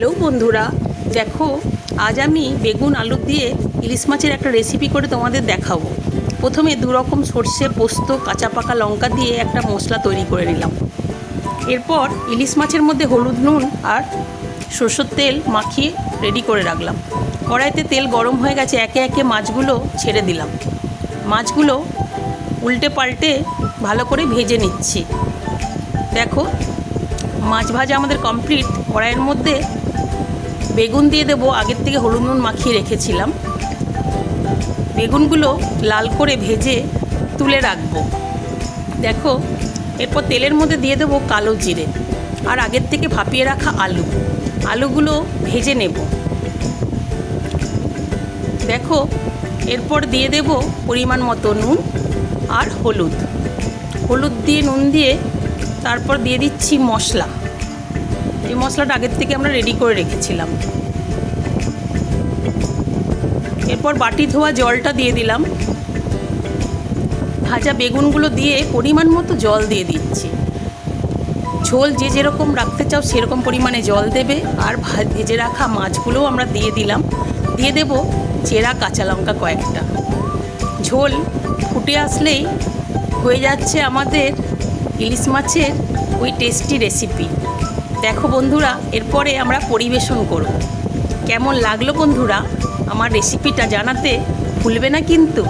Hello বন্ধুরা, দেখো আজ আমি বেগুন আলু দিয়ে ইলিশ মাছের একটা রেসিপি করে তোমাদের দেখাবো। প্রথমে দুরকম সর্ষে, পোস্ত, কাঁচা পাকা লঙ্কা দিয়ে একটা মশলা তৈরি করে নিলাম। এরপর ইলিশ মাছের মধ্যে হলুদ, নুন আর সরষের তেল মাখিয়ে রেডি করে রাখলাম। কড়াইতে তেল গরম হয়ে গেছে, একে একে মাছগুলো ছেড়ে দিলাম। মাছগুলো উল্টে পাল্টে ভালো করে ভেজে নিচ্ছি। দেখো মাছ ভাজা আমাদের কমপ্লিট। কড়াইয়ের মধ্যে বেগুন দিয়ে দেবো, আগের থেকে হলুদ নুন মাখিয়ে রেখেছিলাম। বেগুনগুলো লাল করে ভেজে তুলে রাখবো। দেখো এরপর তেলের মধ্যে দিয়ে দেবো কালো জিরে আর আগের থেকে ভাপিয়ে রাখা আলুগুলো ভেজে নেব। দেখো এরপর দিয়ে দেব পরিমাণ মতো নুন আর হলুদ দিয়ে নুন দিয়ে তারপর দিয়ে দিচ্ছি মশলা। এই মশলাটা আগের থেকে আমরা রেডি করে রেখেছিলাম। এরপর বাটি ধোয়া জলটা দিয়ে দিলাম। ভাজা বেগুনগুলো দিয়ে পরিমাণ মতো জল দিয়ে দিচ্ছি। ঝোল যে যেরকম রাখতে চাও সেরকম পরিমাণে জল দেবে। আর ভেজে রাখা মাছগুলোও আমরা দিয়ে দিলাম। দিয়ে দেব চেরা কাঁচা লঙ্কা কয়েকটা। ঝোল ফুটে আসলেই হয়ে যাচ্ছে আমাদের ইলিশ মাছের ওই টেস্টি রেসিপি। দেখো বন্ধুরা, এরপরে আমরা পরিবেশন করব। কেমন লাগলো বন্ধুরা আমার রেসিপিটা জানাতে ভুলবে না কিন্তু।